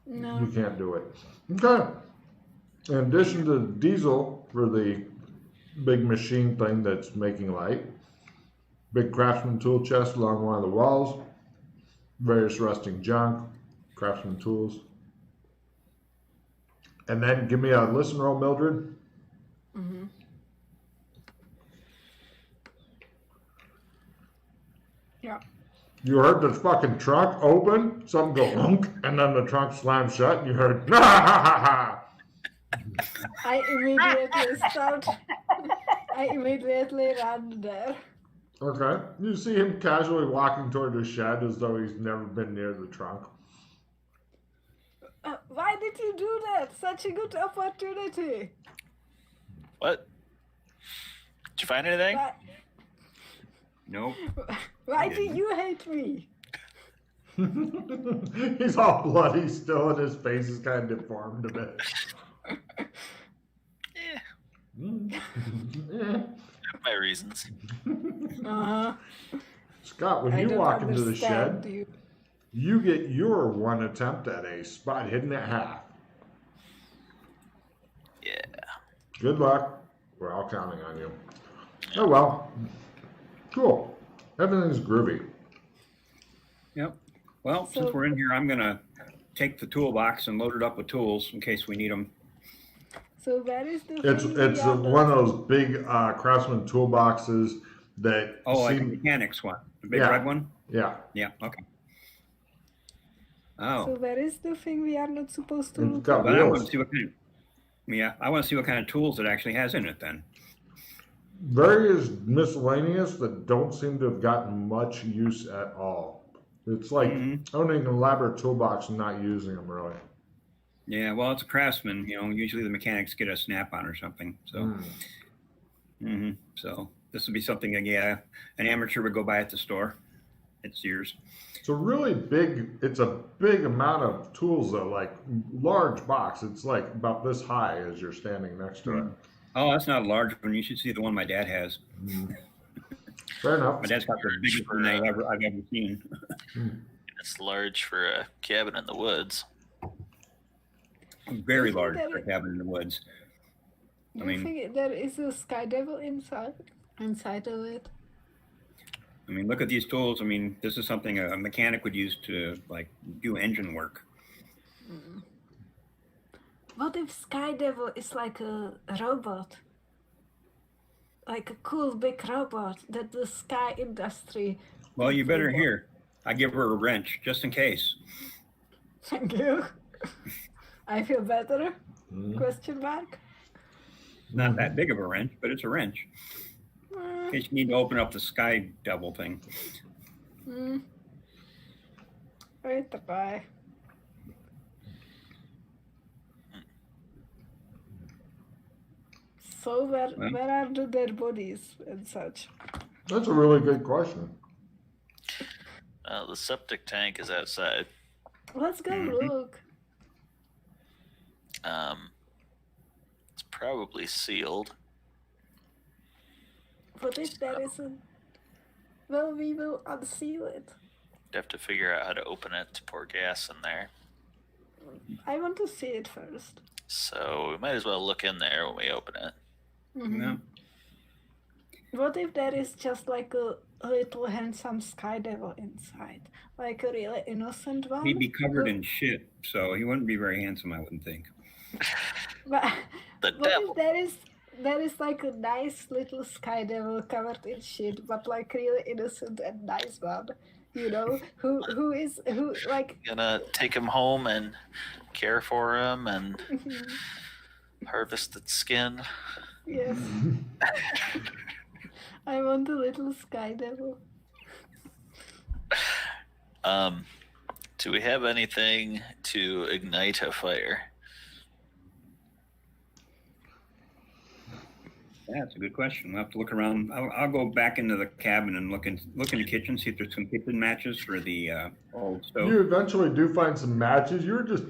No. You can't do it. Okay. In addition to diesel for the big machine thing that's making light, big craftsman tool chest along one of the walls, various rusting junk, craftsman tools. And then give me a listen roll, Mildred. Mm-hmm. Yeah. You heard the fucking trunk open, something go hunk, and then the trunk slammed shut, and you heard, I immediately start. I immediately run there. Okay. You see him casually walking toward the shed as though he's never been near the trunk. Why did you do that? Such a good opportunity. What? Did you find anything? Nope. Why do you hate me? He's all bloody still, and his face is kind of deformed a bit. Yeah. I have my reasons. Uh-huh. Scott, when I you don't walk into the shed, understand you get your one attempt at a spot hidden at half. Yeah. Good luck. We're all counting on you. Oh, well. Cool. Everything's groovy. Yep. Well, since we're in here, I'm going to take the toolbox and load it up with tools in case we need them. So where is the It's one of those big Craftsman toolboxes that like a mechanics one, the big red one? Yeah. Yeah, okay. Oh. So where is the thing we are not supposed to It's look got at? I want to see what kind of, I want to see what kind of tools it actually has in it then. Various miscellaneous that don't seem to have gotten much use at all. It's like owning an elaborate toolbox and not using them really. Yeah, well, it's a Craftsman. Usually the mechanics get a snap-on or something. So, so this would be something that, an amateur would go buy at the store at Sears. It's a really big. It's a big amount of tools though, like large box. It's like about this high as you're standing next to it. Oh, that's not a large one. You should see the one my dad has. Fair enough. My dad's got the biggest one I've ever seen. It's large for a cabin in the woods. Very large for a cabin in the woods. Do you think there is a Sky Devil inside of it? I mean, look at these tools. I mean, this is something a mechanic would use to do engine work. What if Sky Devil is like a robot? Like a cool big robot that the sky industry... Well, you better hear. I give her a wrench just in case. Thank you. I feel better? Question mark? Not that big of a wrench, but it's a wrench. In case you need to open up the Sky Devil thing. Wait a bye. So where are the dead bodies and such? That's a really good question. The septic tank is outside. Let's go look. It's probably sealed. But if there isn't, well, we will unseal it. You'd have to figure out how to open it to pour gas in there. I want to see it first. So we might as well look in there when we open it. Yeah. What if there is just like a little handsome Sky Devil inside? Like a really innocent one? He'd be covered in shit, so he wouldn't be very handsome, I wouldn't think. But The what devil. if there is like a nice little Sky Devil covered in shit, but like really innocent and nice one? Who like Gonna take him home and care for him and harvest its skin. Yes. I want a little Sky Devil. Do we have anything to ignite a fire? Yeah, that's a good question. We'll have to look around. I'll go back into the cabin and look in the kitchen, see if there's some kitchen matches for the old stove. You eventually do find some matches. You're just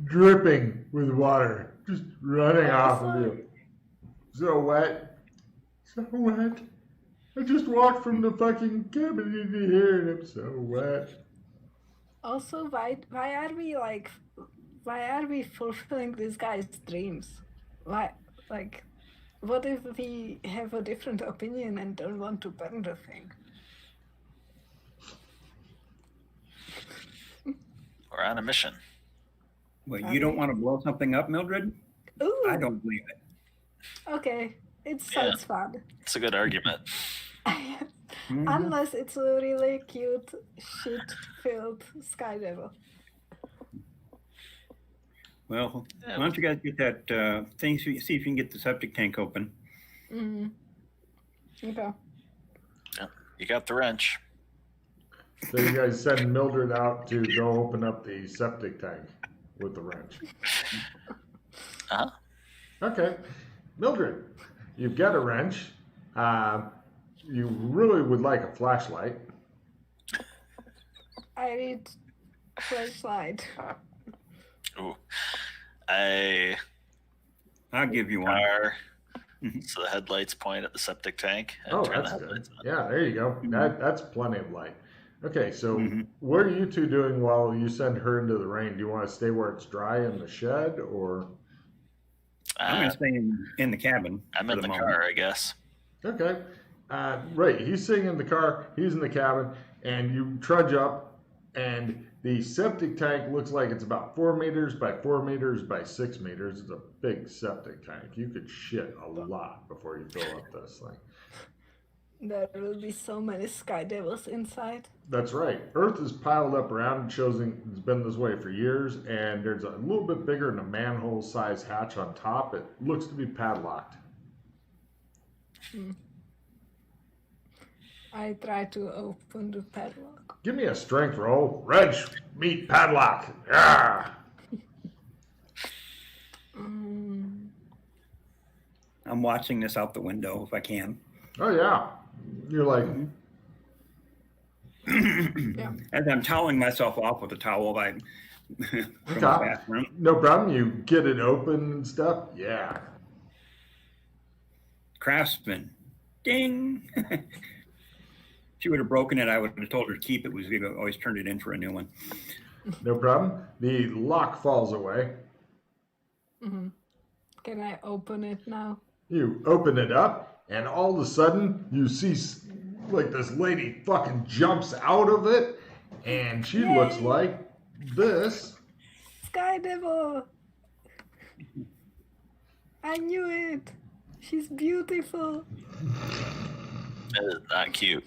dripping with water, just running off of you. So wet. So wet. I just walked from the fucking cabin into here and I'm so wet. Also, why are we like why are we fulfilling this guy's dreams? Why, like, what if we have a different opinion and don't want to burn the thing? We're on a mission. Well, you don't want to blow something up, Mildred? Ooh, I don't believe it. okay, it sounds fun. It's a good argument. Mhm. Unless it's a really cute, shit-filled sky devil. Well, Yeah, why don't you guys get that thing, see if you can get the septic tank open. Mm-hmm. Okay. You got the wrench. So you guys send Mildred out to go open up the septic tank with the wrench. Uh-huh. Okay. Mildred, you've got a wrench. You really would like a flashlight. I need a flashlight. Ooh. I'll give you one. Car. So the headlights point at the septic tank. And Oh, turn that's the good. headlights on. Yeah, there you go. That's plenty of light. Okay, so Mhm. what are you two doing while you send her into the rain? Do you want to stay where it's dry in the shed, or? I'm going to stay in the cabin. I'm for in the moment. car, I guess. Okay. Right, he's sitting in the car, he's in the cabin, and you trudge up, and the septic tank looks like it's about 4 meters by 4 meters by 6 meters. It's a big septic tank. You could shit a lot before you fill up this thing. There will be so many sky devils inside. That's right. Earth is piled up around it, shows it's been this way for years, and there's a little bit bigger than a manhole-sized hatch on top. It looks to be padlocked. I try to open the padlock. Give me a strength roll. Wrench, meet padlock. Yeah. I'm watching this out the window if I can. Oh yeah. You're like, Yeah. As I'm toweling myself off with a towel from the Okay. bathroom. No problem. You get it open and stuff. Yeah. Craftsman. Ding. If she would have broken it, I would have told her to keep it. We always turned it in for a new one. No problem. The lock falls away. Can I open it now? You open it up, and all of a sudden, you see like this lady fucking jumps out of it, and she looks Yay. like this. Sky devil! I knew it! She's beautiful! It is not cute.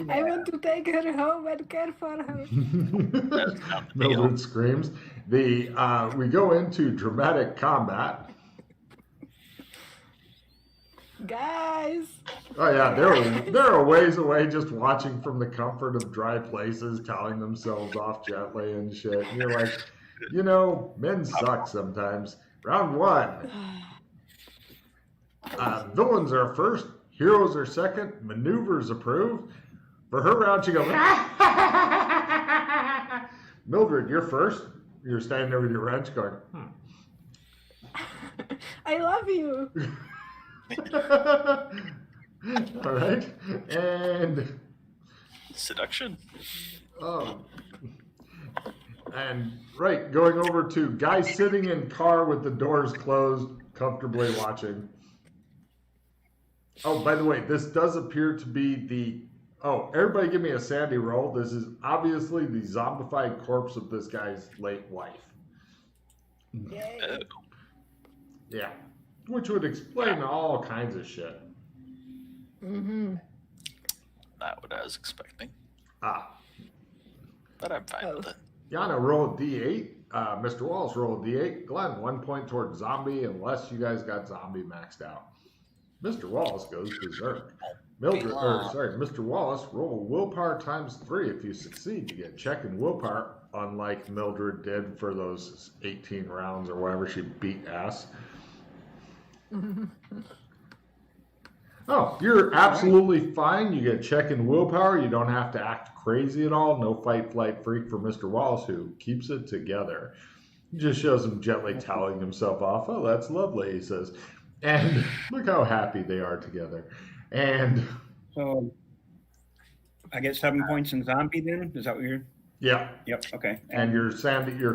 I want to take her home and care for her. That's not the deal. Mildred screams. We go into dramatic combat. Guys! Oh yeah, they're a ways away, just watching from the comfort of dry places, cowling themselves off gently and shit. And you're like, men suck sometimes. Round 1. Villains are first, heroes are second, maneuvers approved. For her round, she goes, Mildred, you're first. You're standing there with your wrench going, I love you! All right. And, Seduction. right, going over to guy sitting in car with the doors closed, comfortably watching. Oh, by the way, this does appear to be everybody give me a sandy roll. This is obviously the zombified corpse of this guy's late wife. Yay! Oh, Yeah. Which would explain all kinds of shit. not what I was expecting. But I'm fine with it. Yana, roll a d8. Mr. Wallace, roll a d8. Glenn, 1 point towards zombie, unless you guys got zombie maxed out. Mr. Wallace goes berserk. Mr. Wallace, roll willpower times 3. If you succeed, you get check in willpower, unlike Mildred did for those 18 rounds or whatever she beat ass. Oh, you're absolutely fine. You get check in willpower. You don't have to act crazy at all. No fight, flight, freak for Mr. Wallace, who keeps it together. He just shows him gently toweling himself off. Oh, that's lovely, he says. And look how happy they are together. And So I get 7 points in zombie then? Is that what you're... Yeah. Yep. Okay. And your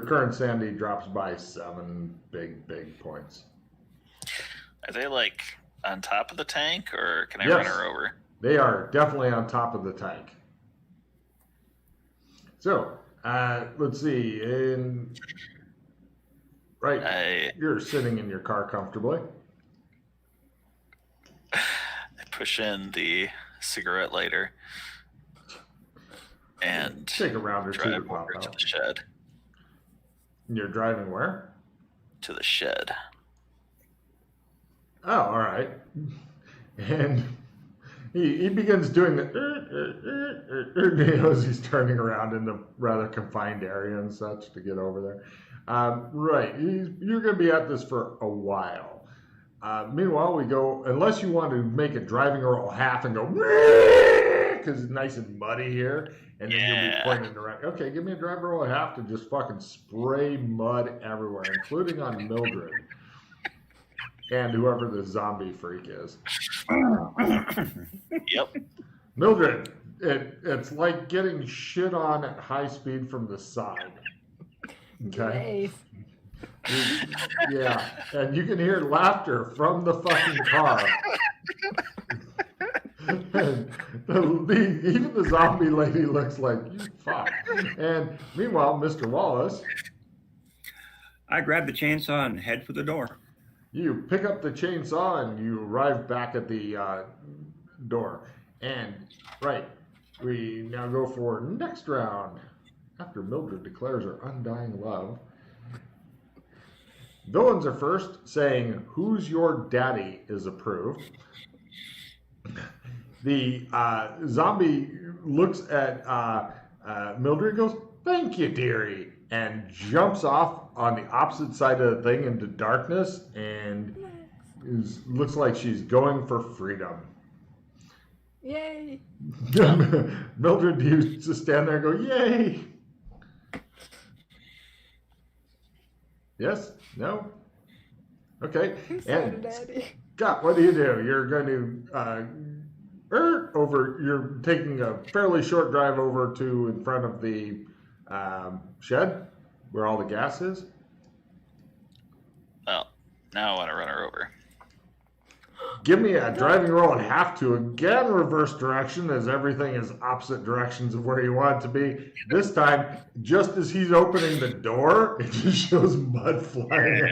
current sandy drops by 7 big points. Are they like on top of the tank, or can I Yes. run her over? They are definitely on top of the tank. So, let's see. You're sitting in your car comfortably. I push in the cigarette lighter and Take a round or two to drive pop over to out. the shed. You're driving where? To the shed. Oh, all right. And he begins doing the as he's turning around in the rather confined area and such to get over there. Right. You're going to be at this for a while. Meanwhile, we go, unless you want to make a driving roll half and go, because it's nice and muddy here, and then you'll be pointing around. Okay, give me a driving roll half to just fucking spray mud everywhere, including on Mildred and whoever the zombie freak is. Yep. Mildred, it's like getting shit on at high speed from the side. Okay? Yeah, and you can hear laughter from the fucking car. Even the zombie lady looks like, you fuck. And meanwhile, Mr. Wallace. I grab the chainsaw and head for the door. You pick up the chainsaw and you arrive back at the door. And, right, we now go for next round. After Mildred declares her undying love. Villains are first, saying, "Who's your daddy?" is approved. The zombie looks at Mildred and goes, "Thank you, dearie," and jumps off on the opposite side of the thing into darkness and looks like she's going for freedom. Yay! Mildred used to stand there and go, "Yay!" Yes? No? Okay. And Scott, what do? You're going to you're taking a fairly short drive over to in front of the shed where all the gas is. Well, now I want to run her over. Give me a driving roll and have to again reverse direction as everything is opposite directions of where you want it to be. This time, just as he's opening the door, it just shows mud flying.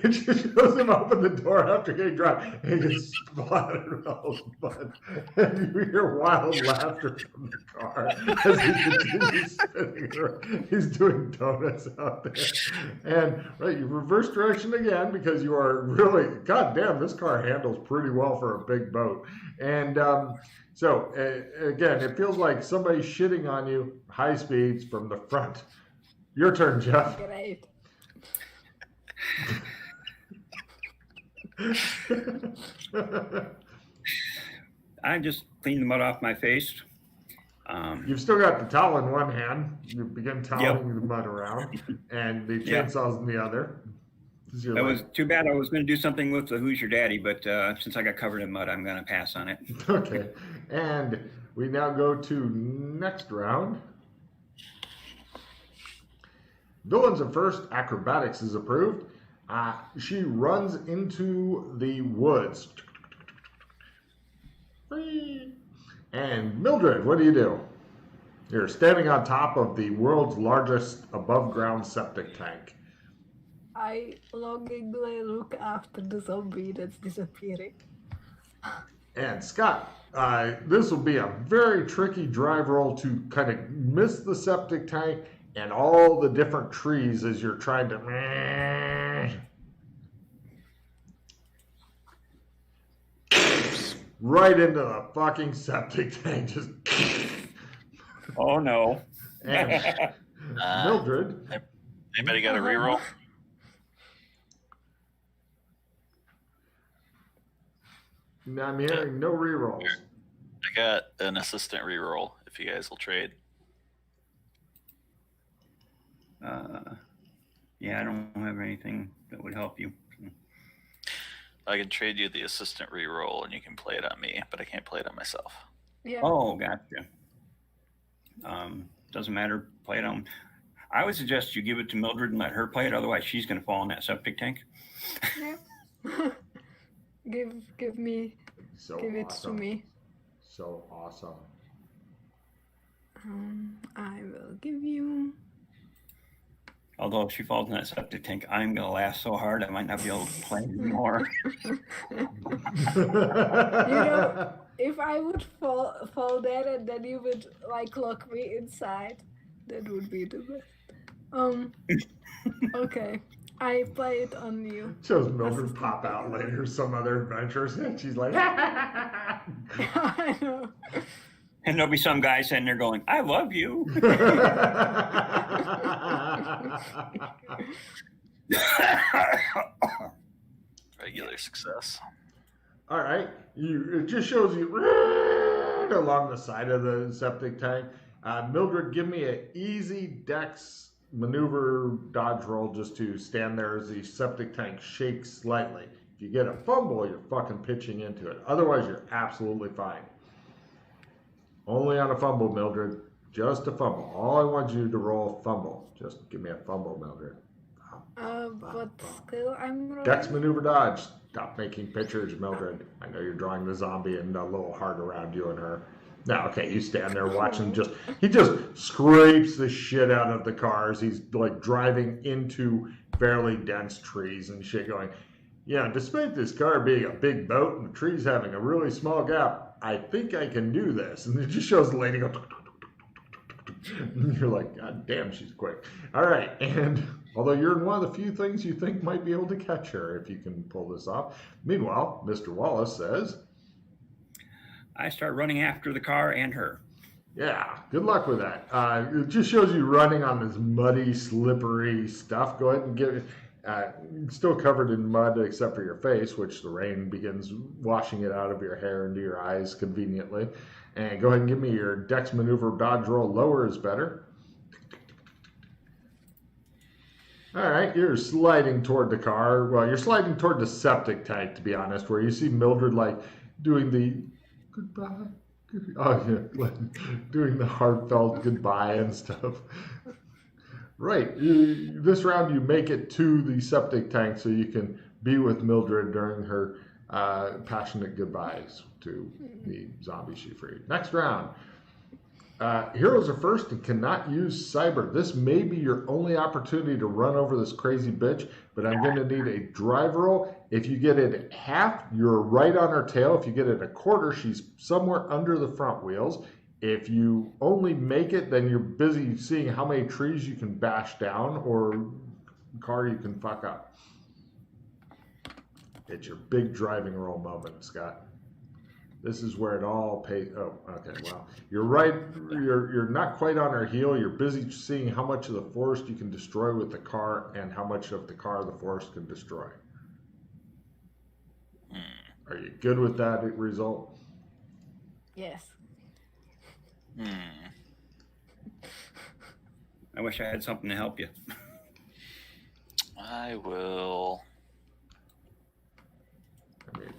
It just shows him open the door after getting dropped and he gets splattered with all the mud. And you hear wild laughter from the car as he continues spinning around. He's doing donuts out there. And right, you reverse direction again because you are really, goddamn, this car handles pretty well for a big boat. And so again, it feels like somebody's shitting on you high speeds from the front. Your turn, Jeff. Great. I just cleaned the mud off my face. You've still got the towel in one hand. You begin toweling the mud around, and the chainsaw's in the other. That was too bad. I was going to do something with the "Who's Your Daddy," but since I got covered in mud, I'm going to pass on it. Okay. And we now go to next round. Villains at first. Acrobatics is approved. She runs into the woods. And Mildred, what do? You're standing on top of the world's largest above-ground septic tank. I longingly look after the zombie that's disappearing. And Scott, this will be a very tricky drive roll to kind of miss the septic tank and all the different trees as you're trying to... right into the fucking septic tank. Just... Oh, no. And Mildred... Anybody got a reroll? I'm hearing no rerolls. I got an assistant reroll if you guys will trade. Yeah, I don't have anything that would help you. I can trade you the assistant reroll and you can play it on me, but I can't play it on myself. Yeah. Oh, gotcha. doesn't matter. Play it on. I would suggest you give it to Mildred and let her play it. Otherwise, she's going to fall in that septic tank. Yeah. give me, So give it to awesome. me. So awesome. I will give you. Although if she falls in that septic tank, I'm going to laugh so hard I might not be able to play anymore. If I would fall there and then you would like lock me inside, that would be the best. Okay, I play it on you. Shows Mildred pop out later, some other adventures, and she's like, I know. And there'll be some guy sitting there going, I love you. Regular success. All right, it just shows you right along the side of the septic tank. Mildred, give me an easy dex maneuver dodge roll just to stand there as the septic tank shakes slightly. If you get a fumble, you're fucking pitching into it. Otherwise, you're absolutely fine. Only on a fumble, Mildred. Just a fumble. All I want you to roll a fumble. Just give me a fumble, Mildred. But still, I'm rolling. Dex maneuver dodge. Stop making pictures, Mildred. I know you're drawing the zombie and a little heart around you and her. Now, okay, you stand there watching. He just scrapes the shit out of the cars. He's like driving into fairly dense trees and shit going, yeah, despite this car being a big boat and the trees having a really small gap, I think I can do this. And it just shows the lady go, and you're like, God damn, she's quick. All right, and although you're in one of the few things you think might be able to catch her if you can pull this off. Meanwhile, Mr. Wallace says, I start running after the car and her. yeah, good luck with that. It just shows you running on this muddy, slippery stuff. Go ahead and give it. Still covered in mud except for your face, which the rain begins washing it out of your hair into your eyes conveniently. And go ahead and give me your dex maneuver dodge roll. Lower is better. All right, you're sliding toward the car. Well, you're sliding toward the septic tank, to be honest, where you see Mildred like doing the goodbye. Oh, yeah, like, doing the heartfelt goodbye and stuff. Right. This round, you make it to the septic tank so you can be with Mildred during her passionate goodbyes to the zombie she freed. Next round. Heroes are first and cannot use cyber. This may be your only opportunity to run over this crazy bitch, but I'm going to need a drive roll. If you get it at half, you're right on her tail. If you get it a quarter, she's somewhere under the front wheels. If you only make it, then you're busy seeing how many trees you can bash down or car you can fuck up. It's your big driving roll moment, Scott. This is where it all pays. Oh, okay. Well, you're right. You're not quite on her heel. You're busy seeing how much of the forest you can destroy with the car and how much of the car the forest can destroy. Are you good with that result? Yes. I wish I had something to help you. I will. I mean,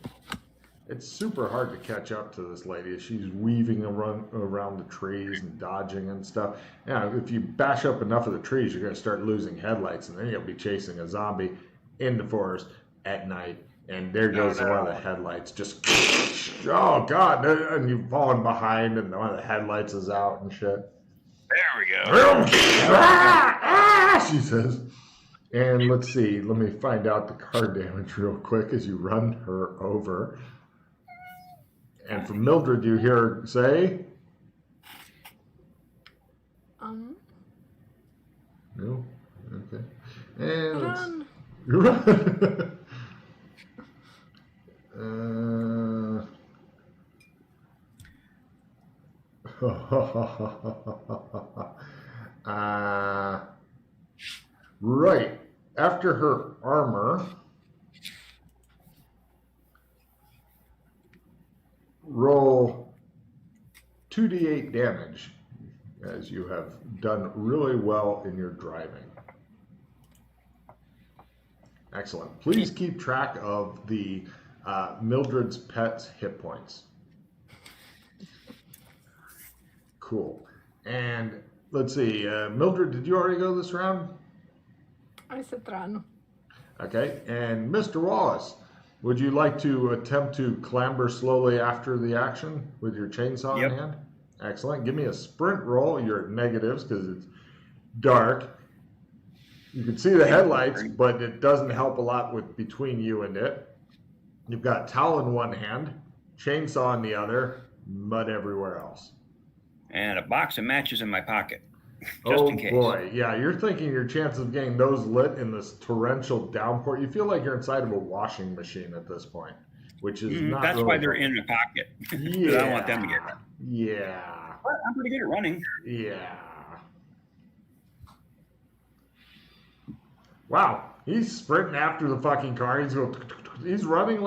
it's super hard to catch up to this lady as she's weaving around the trees and dodging and stuff. Now, if you bash up enough of the trees, you're going to start losing headlights, and then you'll be chasing a zombie in the forest at night. And there goes one of the headlights. Just, oh, God. And you've fallen behind, and one of the headlights is out and shit. There we go. She says. And let's see. Let me find out the car damage real quick as you run her over. And from Mildred, you hear her say? No? Okay. And Run. Run. Right. After her armor, roll 2d8 damage, as you have done really well in your driving. Excellent. Please keep track of the Mildred's pet's hit points. Cool. And let's see. Mildred, did you already go this round? I said run. Okay. And Mr. Wallace, would you like to attempt to clamber slowly after the action with your chainsaw in hand? Excellent. Give me a sprint roll. You're at negatives because it's dark. You can see the headlights, but it doesn't help a lot with between you and it. You've got towel in one hand, chainsaw in the other, mud everywhere else. And a box of matches in my pocket, just in case. Oh boy, yeah, you're thinking your chances of getting those lit in this torrential downpour. You feel like you're inside of a washing machine at this point, which is not. That's really why they're in a pocket. Yeah, I don't want them to get run. Yeah. But I'm pretty good at running. Yeah. Wow, he's sprinting after the fucking car. He's running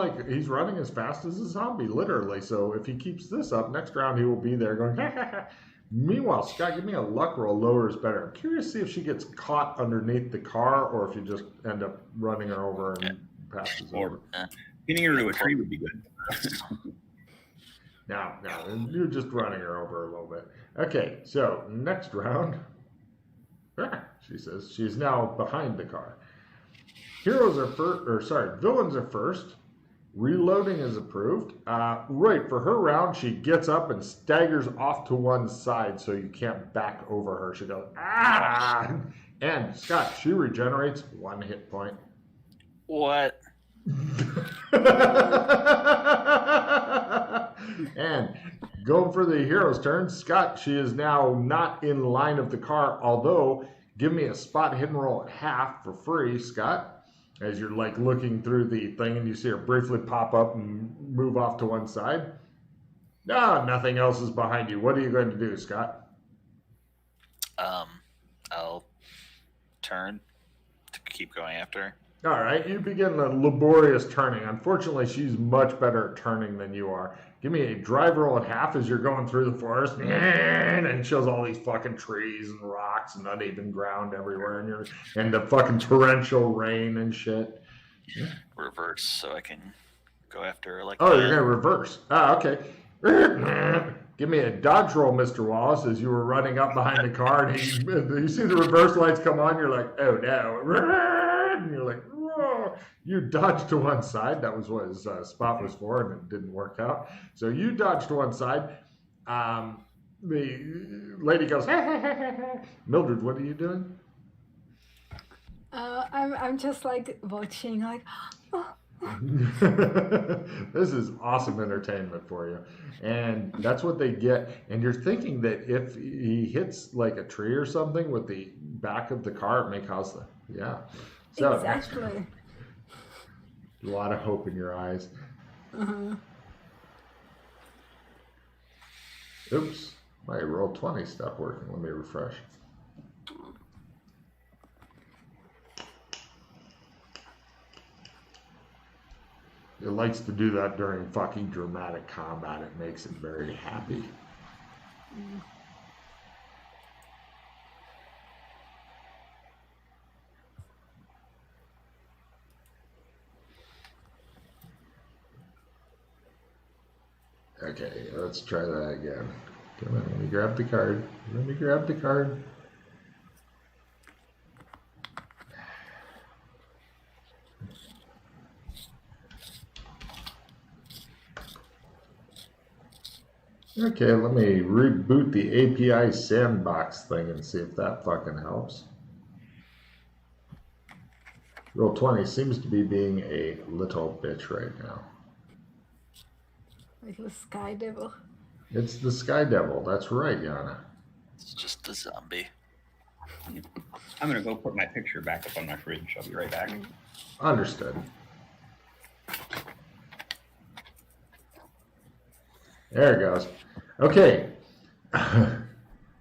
as fast as a zombie, literally. So if he keeps this up, next round he will be there going. Ha, ha, ha. Meanwhile, Scott, give me a luck roll. Lower is better. I'm curious to see if she gets caught underneath the car or if you just end up running her over and passes over. Getting her to a tree would be good. No, you're just running her over a little bit. Okay, so next round. She says she's now behind the car. Heroes are first, villains are first. Reloading is approved. Right, for her round, she gets up and staggers off to one side so you can't back over her. She goes, ah! And Scott, she regenerates 1 hit point. What? And going for the hero's turn, Scott, she is now not in line of the car, although give me a spot hidden roll at half for free, Scott, as you're like looking through the thing and you see her briefly pop up and move off to one side. No, nothing else is behind you. What are you going to do, Scott? I'll turn to keep going after her. All right, you begin the laborious turning. Unfortunately, she's much better at turning than you are. Give me a drive roll at half as you're going through the forest, and it shows all these fucking trees and rocks and uneven ground everywhere, and the fucking torrential rain and shit. Reverse, so I can go after her like Oh, that. you're gonna reverse. Ah, okay. Give me a dodge roll, Mr. Wallace, as you were running up behind the car, and you see the reverse lights come on. You're like, oh no. And you're like, whoa. You dodged to one side. That was what his spot was for, and it didn't work out. So you dodged to one side. The lady goes, ha, ha, ha, ha, ha. Mildred, what are you doing? I'm just like watching, like, oh. This is awesome entertainment for you, and that's what they get. And you're thinking that if he hits like a tree or something with the back of the car, it may cause the So Exactly. a lot of hope in your eyes. Uh-huh. Oops, my roll 20 stopped working. Let me refresh. It likes to do that during fucking dramatic combat. It makes it very happy. Okay, let's try that again. Come on, let me grab the card. Okay, let me reboot the API sandbox thing and see if that fucking helps. Roll 20 seems to be being a little bitch right now. Like the Sky Devil. It's the Sky Devil. That's right, Yana. It's just a zombie. I'm going to go put my picture back up on my fridge. I'll be right back. Understood. There it goes. Okay.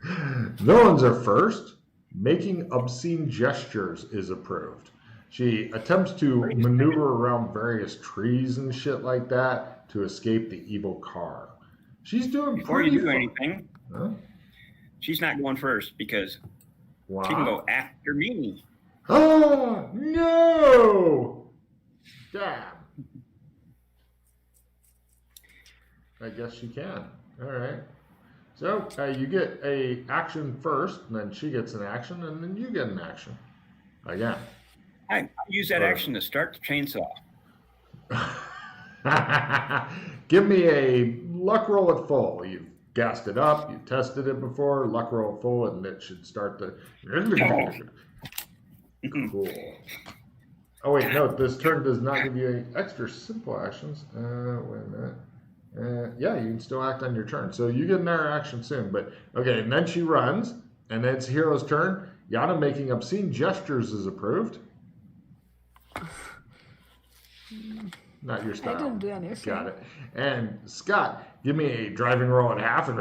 Villains are first. Making obscene gestures is approved. She attempts to maneuver around various trees and shit like that to escape the evil car. She's doing Before pretty you do fun. anything, Huh? she's not going first because Wow. she can go after me. Oh, no! Damn. I guess she can. All right. So you get a action first, and then she gets an action, and then you get an action. Again. I use that action to start the chainsaw. Give me a luck roll at full. You've gassed it up, you tested it before, luck roll at full, and it should start the. Cool. Oh, wait, no, this turn does not give you any extra simple actions. Wait a minute. Yeah, you can still act on your turn. So you get another action soon. But, okay, and then she runs, and then it's Hero's turn. Yana making obscene gestures is approved. Not your style. I didn't do anything. Got it. And Scott, give me a driving roll at half. And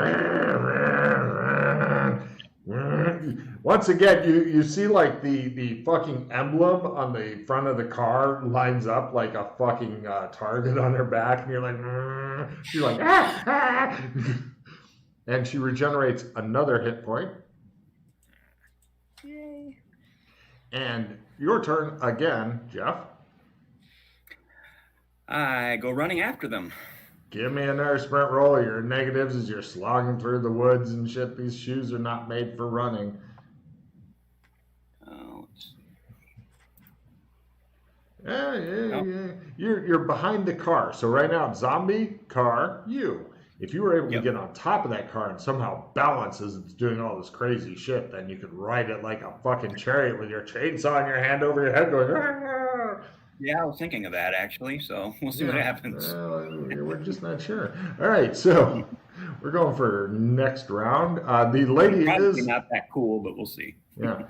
once again, you see like the fucking emblem on the front of the car lines up like a fucking target on her back, and you're like, ah. And she regenerates another hit point. Yay. And your turn again, Jeff. I go running after them. Give me another sprint roll. Your negatives as you're slogging through the woods and shit. These shoes are not made for running. Oh, Yeah. You're behind the car. So right now, zombie, car, you. If you were able to get on top of that car and somehow balance as it's doing all this crazy shit, then you could ride it like a fucking chariot with your chainsaw in your hand over your head going, ah! Yeah, I was thinking of that actually, so we'll see what happens. We're just not sure. All right, so we're going for next round. The lady Probably is not that cool, but we'll see. Yeah.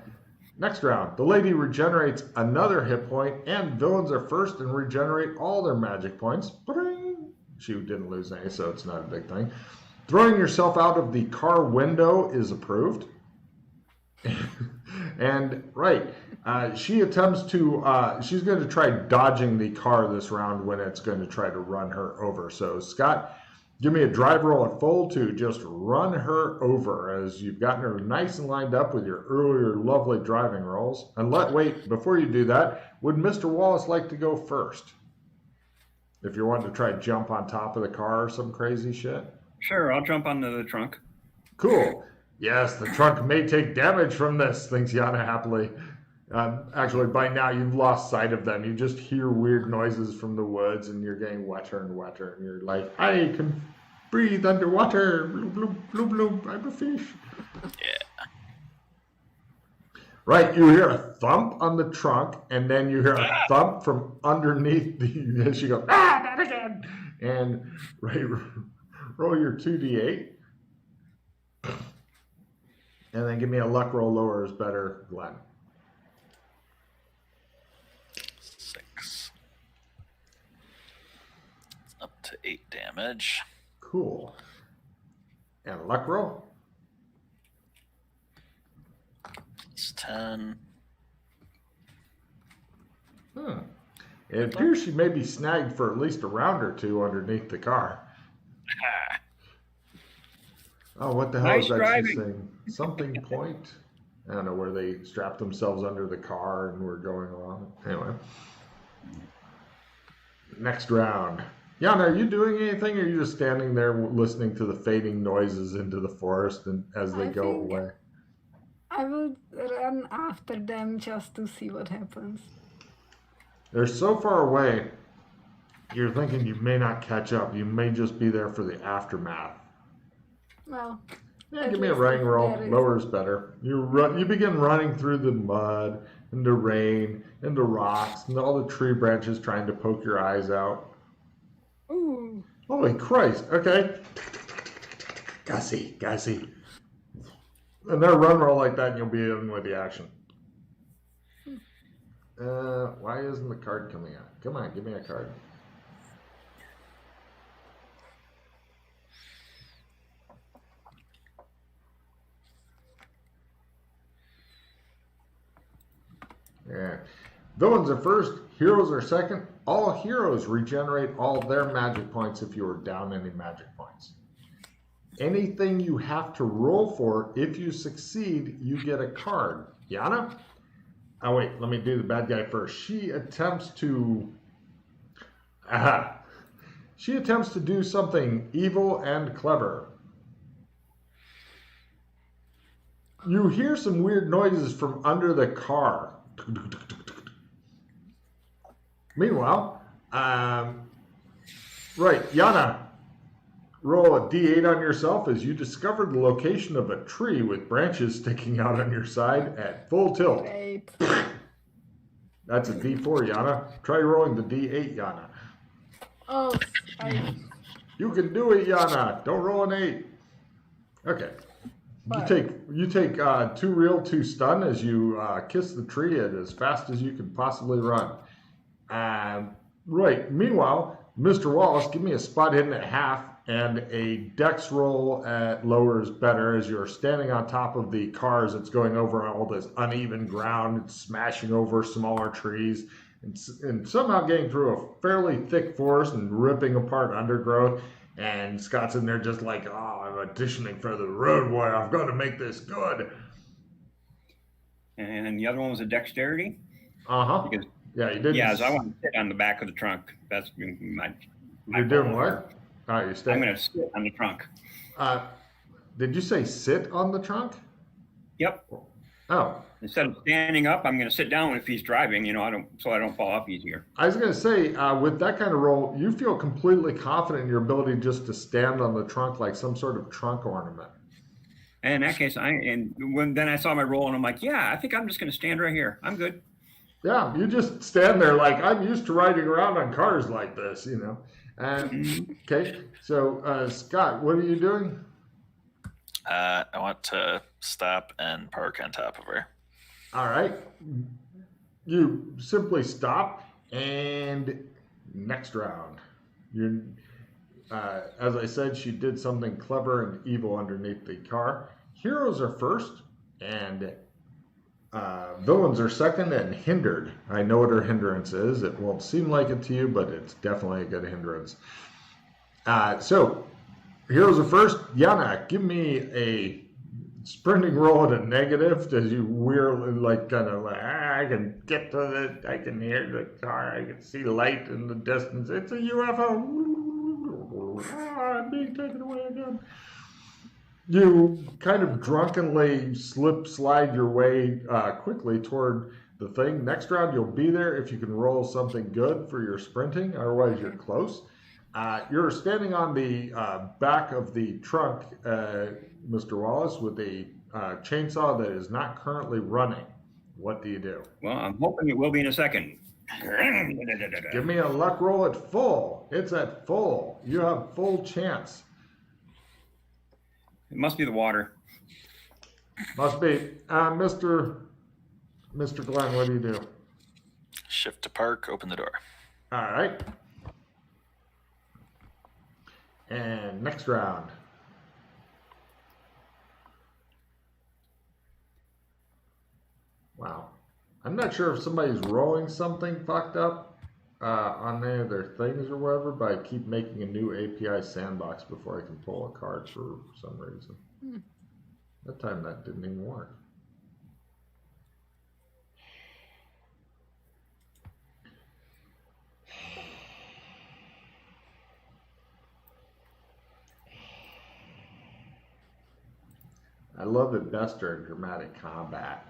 Next round, the lady regenerates another hit point, and villains are first and regenerate all their magic points. She didn't lose any, so it's not a big thing. Throwing yourself out of the car window is approved. And right, she attempts to, she's going to try dodging the car this round when it's going to try to run her over. So Scott, give me a drive roll at full to just run her over as you've gotten her nice and lined up with your earlier lovely driving rolls. And wait, before you do that, would Mr. Wallace like to go first? If you're wanting to try jump on top of the car or some crazy shit? Sure, I'll jump onto the trunk. Cool. Yes, the trunk may take damage from this, thinks Yana happily. Actually, by now you've lost sight of them. You just hear weird noises from the woods, and you're getting wetter and wetter. And you're like, I can breathe underwater. Bloop, bloop, bloop, bloop. I'm a fish. Yeah. Right, you hear a thump on the trunk, and then you hear a thump from underneath the. And she goes, not again. And right, roll your 2d8. And then give me a luck roll lower is better, Glenn. 6. Up to 8 damage. Cool. And luck roll? It's 10. It appears she may be snagged for at least a round or two underneath the car. Oh, what the hell Nice is that driving. she's saying? Something point? I don't know, where they strapped themselves under the car and were going along. Anyway. Next round. Yana, are you doing anything, or are you just standing there listening to the fading noises into the forest and as they go away? I will run after them just to see what happens. They're so far away, you're thinking you may not catch up. You may just be there for the aftermath. Well, Yeah, at give me a least running if roll. there is- Lower is better. You begin running through the mud, and the rain, and the rocks, and all the tree branches trying to poke your eyes out. Ooh. Holy Christ. Okay. Gussie. And then run roll like that, and you'll be in with the action. Why isn't the card coming out? Come on, give me a card. Yeah. Villains are first, heroes are second. All heroes regenerate all their magic points if you are down any magic points. Anything you have to roll for, if you succeed, you get a card. Yana? Oh, wait, let me do the bad guy first. She attempts to do something evil and clever. You hear some weird noises from under the car. Meanwhile, right, Yana, roll a d8 on yourself as you discover the location of a tree with branches sticking out on your side at full tilt. Great. That's a d4, Yana. Try rolling the d8, Yana. Oh, I. You can do it, Yana. Don't roll an 8. Okay. You take 2 real, 2 stun as you kiss the tree at as fast as you can possibly run. Right. Meanwhile, Mr. Wallace, give me a spot hidden at half and a dex roll at lower is better as you're standing on top of the cars. It's going over all this uneven ground. It's smashing over smaller trees and somehow getting through a fairly thick forest and ripping apart undergrowth. And Scott's in there just like, oh, I'm auditioning for the road warrior. I've got to make this good. And the other one was a dexterity? Uh-huh. Because, yeah, you did. yeah, so I want to sit on the back of the trunk. That's my You're doing what? All right, you're staying. I'm going to sit on the trunk. Did you say sit on the trunk? Yep. Oh. Instead of standing up, I'm going to sit down if he's driving, so I don't fall off easier. I was going to say, with that kind of roll, you feel completely confident in your ability just to stand on the trunk like some sort of trunk ornament. And in that case, then I saw my roll and I'm like, yeah, I think I'm just going to stand right here. I'm good. Yeah, you just stand there like, I'm used to riding around on cars like this, Okay, so Scott, what are you doing? I want to stop and park on top of her. All right. You simply stop, and next round. As I said, she did something clever and evil underneath the car. Heroes are first, and villains are second and hindered. I know what her hindrance is. It won't seem like it to you, but it's definitely a good hindrance. So, heroes are first. Yana, give me a sprinting roll at a negative as you I can get to I can hear the car, I can see light in the distance. It's a UFO. I'm being taken away again. You kind of drunkenly slide your way quickly toward the thing. Next round you'll be there if you can roll something good for your sprinting, otherwise you're close. You're standing on the back of the trunk, Mr. Wallace, with a chainsaw that is not currently running. What do you do? Well, I'm hoping it will be in a second. Give me a luck roll at full. It's at full. You have full chance. It must be the water. Must be. Mr. Glenn, what do you do? Shift to park, open the door. All right. And next round. Wow. I'm not sure if somebody's rolling something fucked up on any of their things or whatever, but I keep making a new API sandbox before I can pull a card for some reason. That time that didn't even work. I love it best during dramatic combat,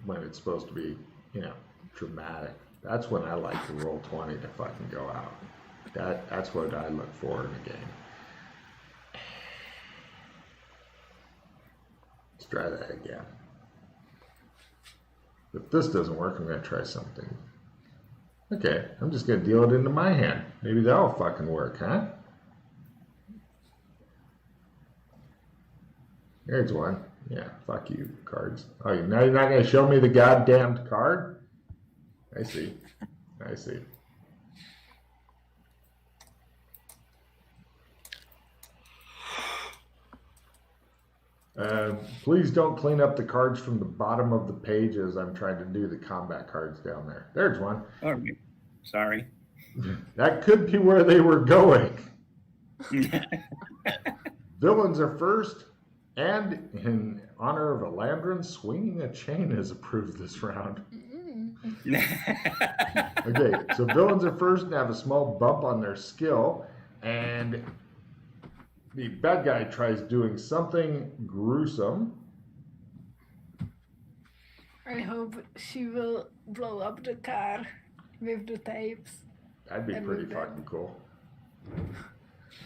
when it's supposed to be, dramatic. That's when I like to roll 20 to fucking go out. That's what I look for in a game. Let's try that again. If this doesn't work, I'm going to try something. Okay, I'm just going to deal it into my hand. Maybe that'll fucking work, huh? There's one. Yeah, fuck you, cards. Oh, now you're not going to show me the goddamned card? I see. Please don't clean up the cards from the bottom of the page as I'm trying to do the combat cards down there. There's one. Oh, sorry. That could be where they were going. Villains are first. And in honor of Alandrin, swinging a chain is approved this round. Okay, so villains are first and have a small bump on their skill, and the bad guy tries doing something gruesome, I hope she will blow up the car with the tapes. That'd be And pretty with that. fucking cool.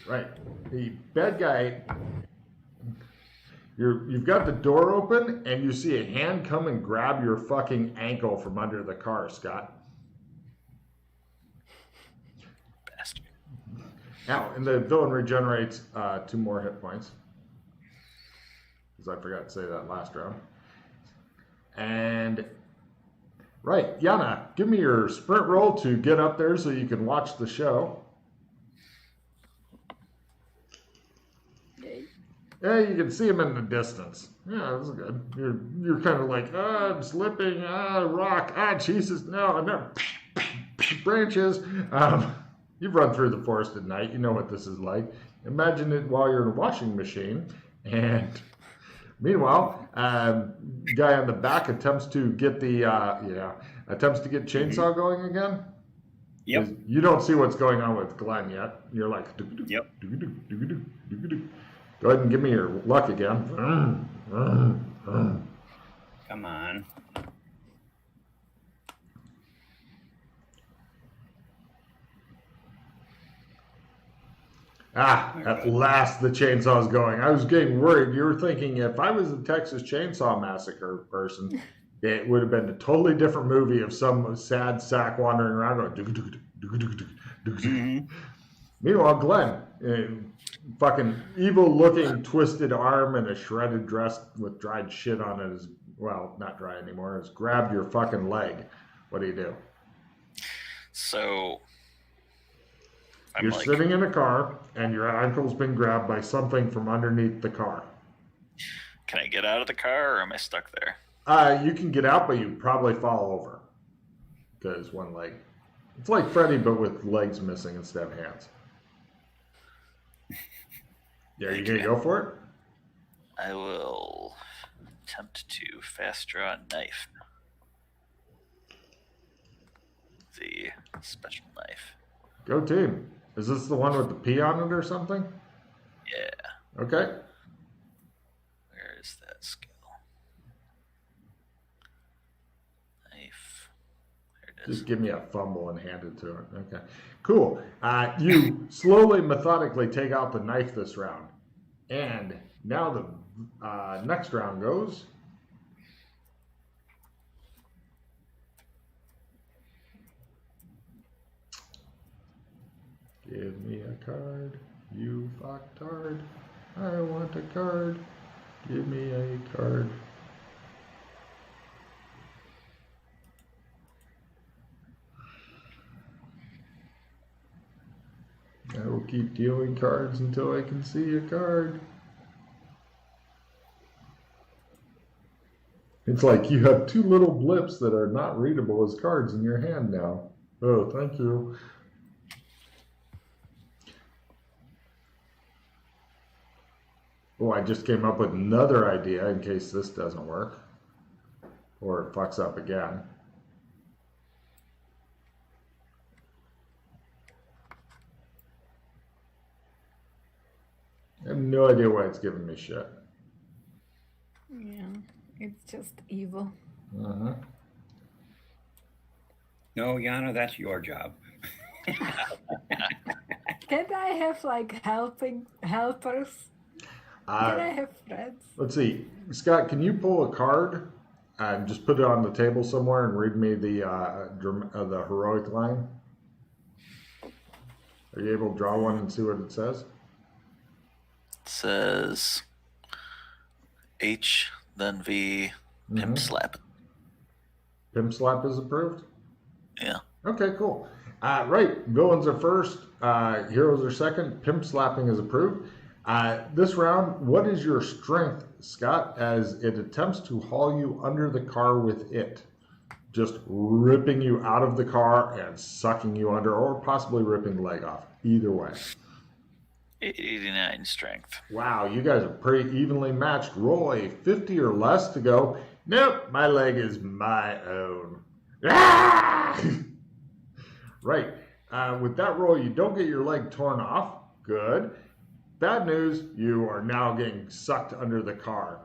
Right. The bad guy, you've got the door open and you see a hand come and grab your fucking ankle from under the car, Scott. Bastard. Now, and the villain regenerates 2 more hit points. Because I forgot to say that last round. And, right, Yana, give me your sprint roll to get up there so you can watch the show. Yay. Yeah, you can see him in the distance. Yeah, this is good. You're kind of like, I'm slipping, rock, Jesus, no, no, branches. You've run through the forest at night. You know what this is like. Imagine it while you're in a washing machine. And meanwhile, guy on the back attempts to get chainsaw going again. Yep. You don't see what's going on with Glenn yet. You're like, Yep. Go ahead and give me your luck again. Come on. At last the chainsaw's going. I was getting worried. You were thinking if I was the Texas Chainsaw Massacre person, it would have been a totally different movie of some sad sack wandering around going. Mhm. Meanwhile, Glenn, fucking evil-looking twisted arm and a shredded dress with dried shit on it is, well, not dry anymore, has grabbed your fucking leg. What do you do? So I'm You're like, sitting in a car and your ankle's been grabbed by something from underneath the car. can I get out of the car or am I stuck there? You can get out, but you probably fall over because one leg. It's like Freddy, but with legs missing instead of hands. Yeah, you gonna go for it? I will attempt to fast draw a knife. The special knife. Go team. Is this the one with the P on it or something? Yeah. Okay. Where is that skill? Knife. There it is. Just give me a fumble and hand it to it. Okay. Cool. You slowly, methodically take out the knife this round. And now the next round goes. Give me a card, you fucktard. I want a card. Give me a card. I will keep dealing cards until I can see a card. It's like you have 2 little blips that are not readable as cards in your hand now. Oh, thank you. Oh, I just came up with another idea in case this doesn't work. Or it fucks up again. I have no idea why it's giving me shit. Yeah, it's just evil. Uh-huh. No, Yana, that's your job. Can't I have like helpers? Can I have friends? Let's see. Scott, can you pull a card and just put it on the table somewhere and read me the heroic line? Are you able to draw one and see what it says? It says H, then V, pimp slap. Pimp slap is approved? Yeah. Okay, cool. Right, villains are first, heroes are second, pimp slapping is approved. This round, what is your strength, Scott, as it attempts to haul you under the car with it? Just ripping you out of the car and sucking you under, or possibly ripping the leg off. Either way. 89 strength. Wow, you guys are pretty evenly matched. Roll a 50 or less to go, nope, my leg is my own. Ah! Right. With that roll, you don't get your leg torn off. Good. Bad news, you are now getting sucked under the car.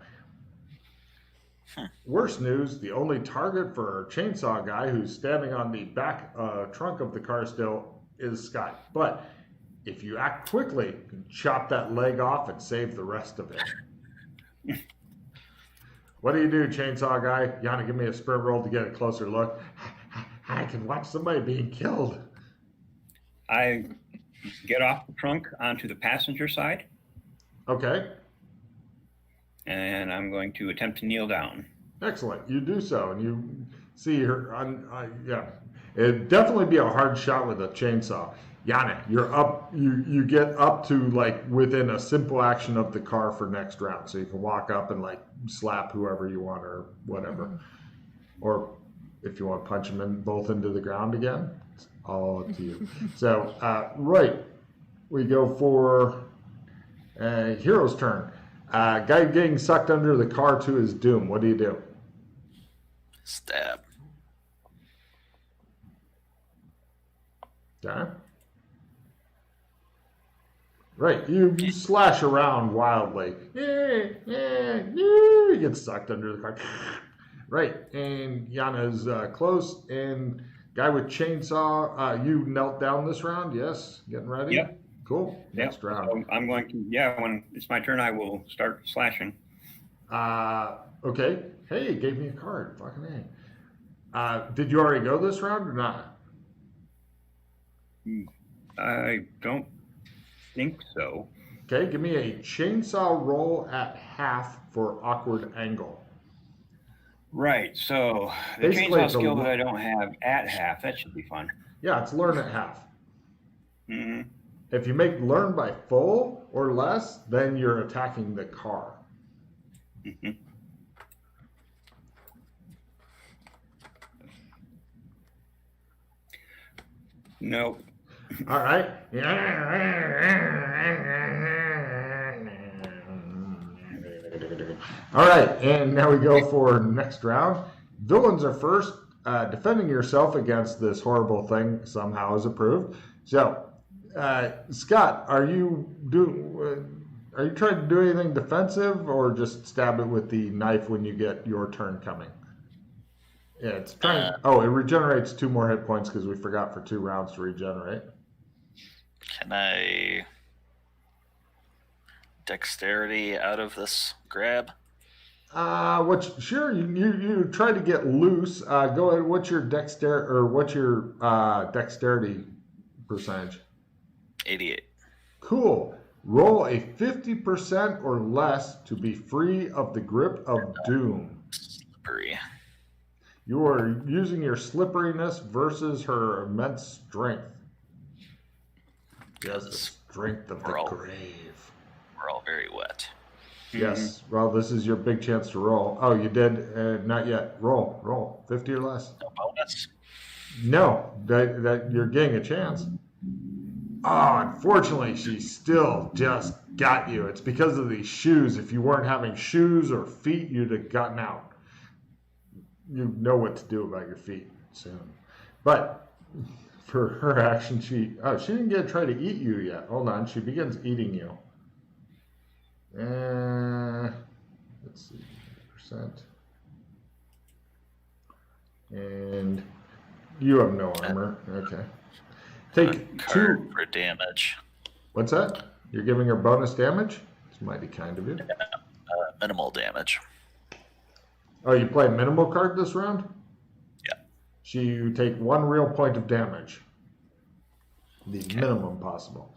Worse news, the only target for our chainsaw guy who's standing on the back trunk of the car still is Scott. But if you act quickly, you can chop that leg off and save the rest of it. What do you do, chainsaw guy? Yana, give me a sprint roll to get a closer look. I can watch somebody being killed. I get off the trunk onto the passenger side, Okay, and I'm going to attempt to kneel down. excellent. You do so, and you see her. Yeah, it'd definitely be a hard shot with a chainsaw. Yana, you're up. You get up to like within a simple action of the car for next round, so you can walk up and like slap whoever you want or whatever, or if you want to punch them in both into the ground again, it's all up to you. So right, we go for hero's turn. Guy getting sucked under the car to his doom. What do you do? Stab. Okay. Right, you slash around wildly. You get sucked under the car. Right, and Yana's close, and guy with chainsaw, you knelt down this round, yes? Getting ready? Yep. Cool, next round. So I'm going to, when it's my turn, I will start slashing. Okay, hey, you gave me a card, fucking A. Did you already go this round or not? I don't think so. Okay, give me a chainsaw roll at half for awkward angle. Right, so the Basically, chainsaw it's a skill that I don't have at half, that should be fun. Yeah, it's learn at half. Mm-hmm. If you make learn by full or less, then you're attacking the car. Mm-hmm. Nope. All right. All right, and now we go for next round. Villains are first. Defending yourself against this horrible thing somehow is approved. So, Scott, are you trying to do anything defensive, or just stab it with the knife when you get your turn coming? Yeah, it's trying. Oh, it regenerates 2 more hit points because we forgot for 2 rounds to regenerate. Can I dexterity out of this grab? Sure, you try to get loose. Go ahead. What's your dexterity percentage? 88. Cool. Roll a 50% or less to be free of the grip of doom. Slippery. You are using your slipperiness versus her immense strength. Yes, the strength of the grave. We're all very wet. Yes. Well, this is your big chance to roll. Oh, you did? Not yet. Roll. 50 or less. No bonus. No, that you're getting a chance. Oh, unfortunately, she still just got you. It's because of these shoes. If you weren't having shoes or feet, you'd have gotten out. You know what to do about your feet soon. But for her action, she didn't get to try to eat you yet. Hold on, she begins eating you. Let's see, percent. And you have no armor. Okay. Take 2 for damage. What's that? You're giving her bonus damage? It's mighty kind of you. Minimal damage. Oh, you play minimal card this round? Yeah. So you take 1 real point of damage. The minimum possible.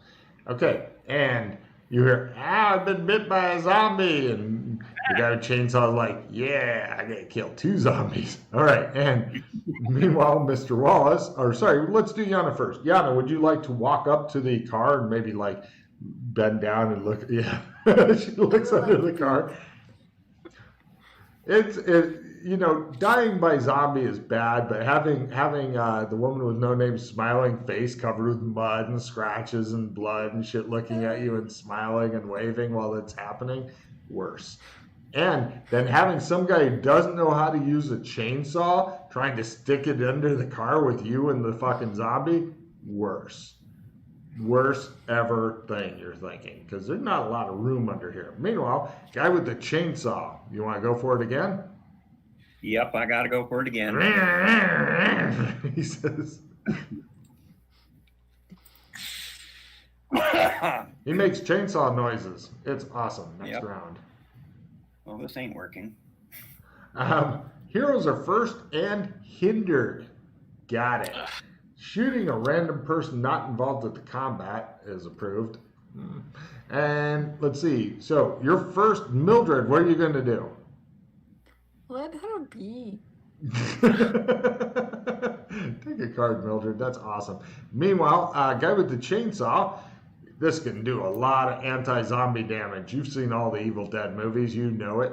Okay, and you hear, I've been bit by a zombie, and the guy with chainsaw is like, yeah, I gotta kill 2 zombies. All right, and meanwhile, Mr. Wallace, let's do Yana first. Yana, would you like to walk up to the car and maybe like bend down and look? Yeah, she looks under the car. Dying by zombie is bad, but having the woman with no name smiling face covered with mud and scratches and blood and shit looking at you and smiling and waving while it's happening, worse. And then having some guy who doesn't know how to use a chainsaw trying to stick it under the car with you and the fucking zombie, worse. Worst ever thing you're thinking, because there's not a lot of room under here. Meanwhile, guy with the chainsaw, you want to go for it again? Yep, I got to go for it again. He says. He makes chainsaw noises. It's awesome. Next round. Well, this ain't working. Heroes are first and hindered. Got it. Shooting a random person not involved with the combat is approved. And let's see. So you're first, Mildred. What are you going to do? Let her be. Take a card, Mildred. That's awesome. Meanwhile, guy with the chainsaw. This can do a lot of anti-zombie damage. You've seen all the Evil Dead movies. You know it.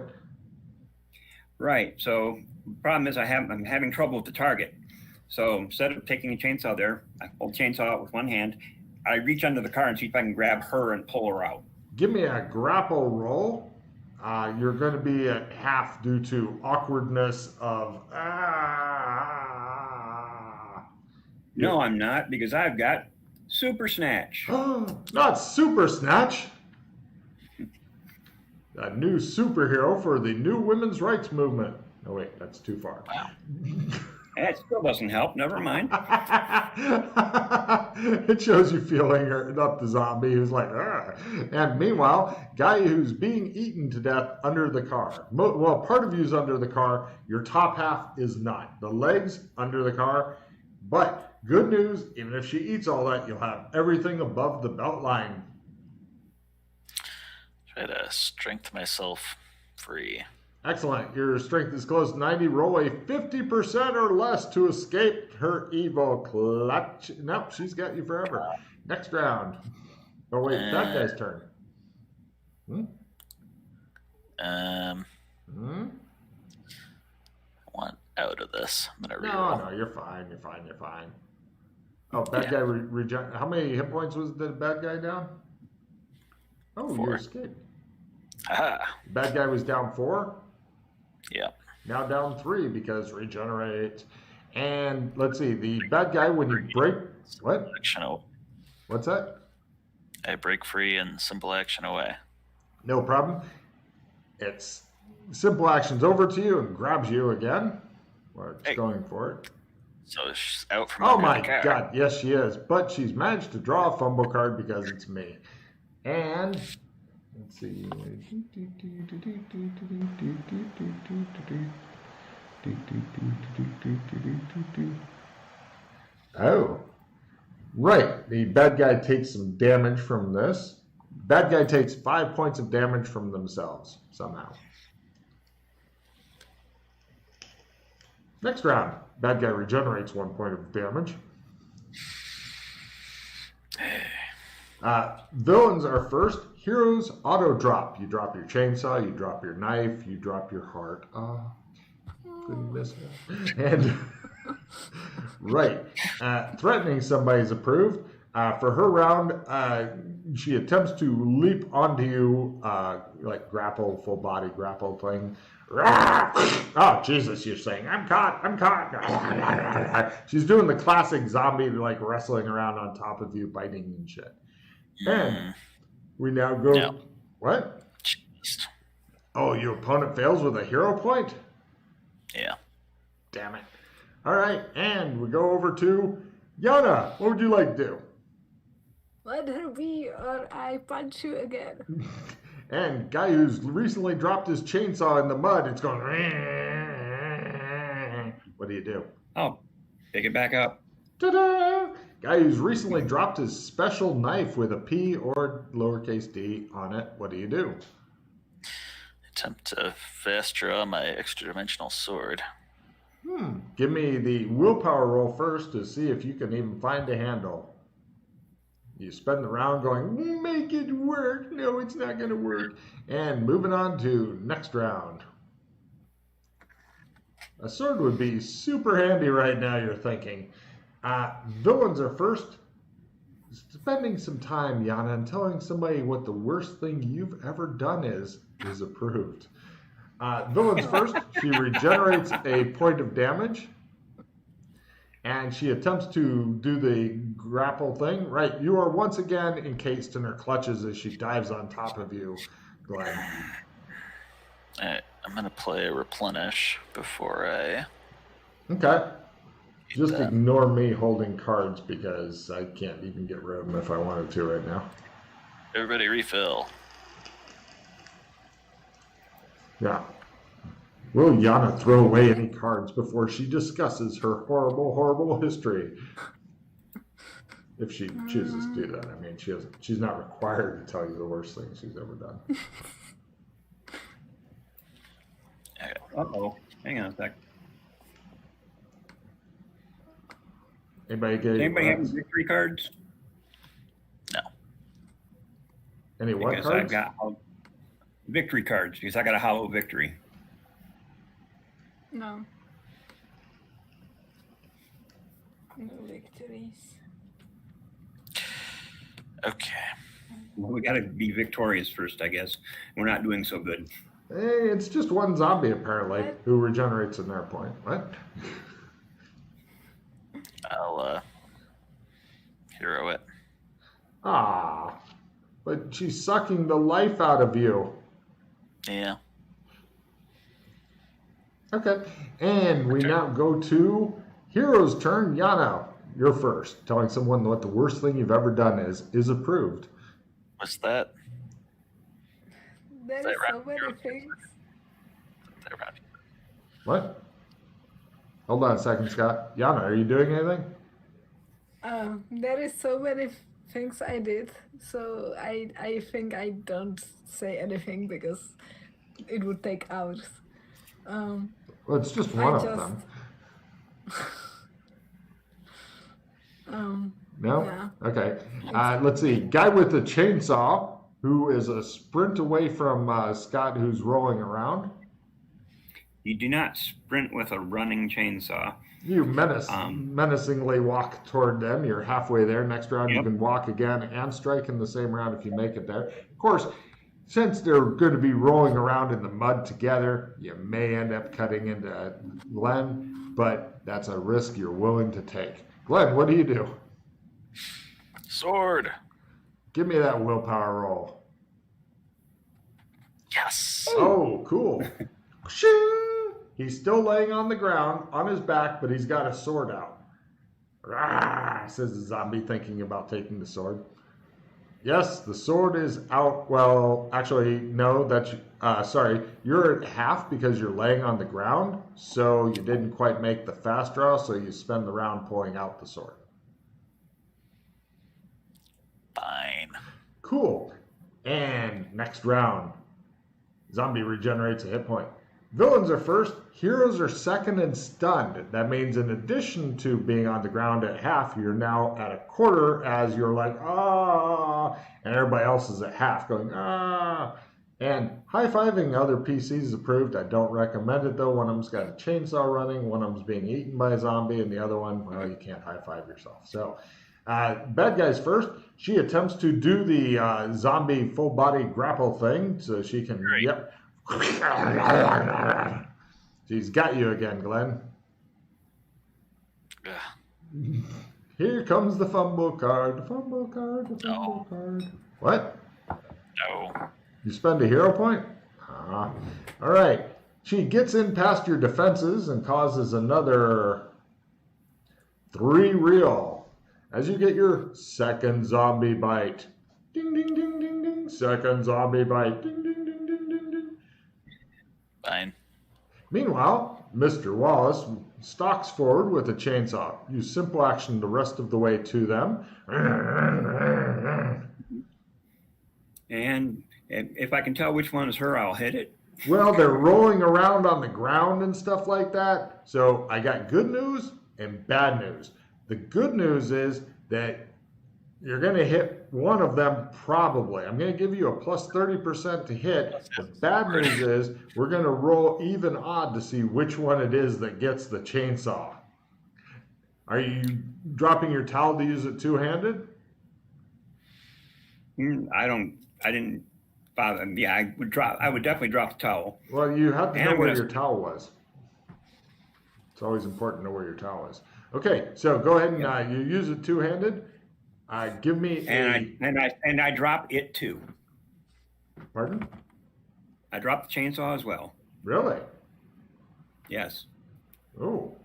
Right. So the problem is I'm having trouble with the target. So instead of taking a chainsaw there, I pull the chainsaw out with one hand. I reach under the car and see if I can grab her and pull her out. Give me a grapple roll. You're going to be at half due to awkwardness of... No, I'm not, because I've got Super Snatch. Not Super Snatch. A new superhero for the new women's rights movement. Oh, wait, that's too far. Wow. That still doesn't help. Never mind. It shows you feeling up the zombie who's like, argh. And meanwhile, guy who's being eaten to death under the car. Well, part of you's under the car. Your top half is not. The legs under the car. But good news, even if she eats all that, you'll have everything above the belt line. Try to strength myself free. Excellent. Your strength is close to 90. Roll a 50% or less to escape her evil clutch. Nope, she's got you forever. Next round. Oh, wait, that guy's turn. I want out of this. I'm going to reroll. No, you're fine. You're fine. Oh, bad guy reject. How many hit points was the bad guy down? Oh, 4. You escaped. Bad guy was down 4? Yeah. Now down 3 because regenerate. And let's see, the bad guy when you break what? What's that? I break free and simple action away. No problem. It's simple actions over to you and grabs you again. Or it's going for it. So she's out from under the car. God, yes she is. But she's managed to draw a fumble card because it's me. And let's see. Oh. Right. The bad guy takes some damage from this. Bad guy takes 5 points of damage from themselves somehow. Next round. Bad guy regenerates 1 point of damage. Villains are first. Heroes auto drop. You drop your chainsaw, you drop your knife, you drop your heart. Couldn't miss it. And right. Threatening somebody is approved. For her round, she attempts to leap onto you, like grapple, full body grapple thing. Oh, Jesus, you're saying, I'm caught. She's doing the classic zombie, like wrestling around on top of you, biting and shit. And we now go. No. What? Jeez. Oh, your opponent fails with a hero point? Yeah. Damn it. All right, and we go over to Yana. What would you like to do? Let her be, or I punch you again. And guy who's recently dropped his chainsaw in the mud, it's going. What do you do? Oh, pick it back up. Ta-da! Guy who's recently dropped his special knife with a P or lowercase d on it. What do you do? Attempt to fast draw my extra dimensional sword. Give me the willpower roll first to see if you can even find a handle. You spend the round going, make it work. No, it's not going to work. And moving on to next round. A sword would be super handy right now, you're thinking. Villains are first. Spending some time, Yana, and telling somebody what the worst thing you've ever done is approved. Villains first. She regenerates a point of damage. And she attempts to do the grapple thing. Right, you are once again encased in her clutches as she dives on top of you, Glenn. I'm I'm gonna play replenish before I. Okay. Just that. ignore me holding cards because I can't even get rid of them if I wanted to right now. Everybody refill. Yeah. Will Yana throw away any cards before she discusses her horrible, horrible history? If she chooses to do that. I mean, she's not required to tell you the worst thing she's ever done. Uh-oh. Hang on a sec. Anybody Does anybody have any victory cards? No. Any what Because cards? I've got victory cards because I got a hollow victory. No. No victories. Okay. Well, we got to be victorious first, I guess. We're not doing so good. Hey, it's just one zombie apparently who regenerates in their point. What? I'll hero it. Ah, but she's sucking the life out of you. Yeah. Okay, and we now go to Hero's turn. Yana, you're first. Telling someone what the worst thing you've ever done is approved. What's that? There That is so round many zero. things. That round. What? Hold on a second, Scott. Yana, are you doing anything? There is so many things I did, so I think I don't say anything because it would take hours. Well, it's just one of them. No? Yeah. Okay. Let's see. Guy with the chainsaw, who is a sprint away from Scott, who's rolling around. You do not sprint with a running chainsaw. You menacingly walk toward them. You're halfway there. Next round, you can walk again and strike in the same round if you make it there. Of course, since they're going to be rolling around in the mud together, you may end up cutting into Glenn, but that's a risk you're willing to take. Glenn, what do you do? Sword. Give me that willpower roll. Yes. Oh, cool. Shing! He's still laying on the ground, on his back, but he's got a sword out. Rah, says the zombie, thinking about taking the sword. Yes, the sword is out. Well, actually, no, that's, sorry. You're at half because you're laying on the ground, so you didn't quite make the fast draw, so you spend the round pulling out the sword. Fine. Cool. And next round, zombie regenerates a hit point. Villains are first, heroes are second and stunned. That means in addition to being on the ground at half, you're now at a quarter as you're like, ah, and everybody else is at half going, ah. And high-fiving other PCs is approved. I don't recommend it though. One of them's got a chainsaw running, one of them's being eaten by a zombie, and the other one, well, you can't high-five yourself. So bad guys first. She attempts to do the zombie full-body grapple thing so she can, Great. yep. She's got you again, Glenn. Ugh. Here comes the fumble card. The fumble card. The fumble card. What? No. You spend a hero point? All right. She gets in past your defenses and causes another 3 real. As you get your second zombie bite. Ding, ding, ding, ding, ding. Second zombie bite. Ding, ding, ding, ding, ding, ding. Fine. Meanwhile, Mr. Wallace stalks forward with a chainsaw. Use simple action the rest of the way to them. And if I can tell which one is her, I'll hit it. Well, they're rolling around on the ground and stuff like that. So I got good news and bad news. The good news is that you're going to hit one of them probably. I'm going to give you a plus 30% to hit. The bad news is we're going to roll even odd to see which one it is that gets the chainsaw. Are you dropping your towel to use it two-handed? I didn't bother. Yeah, I would definitely drop the towel. Well, you have to And know I'm where gonna- your towel was. It's always important to know where your towel is. Okay, so go ahead and you use it two-handed. Give me And I drop it too. Pardon? I drop the chainsaw as well. Really? Yes. Oh.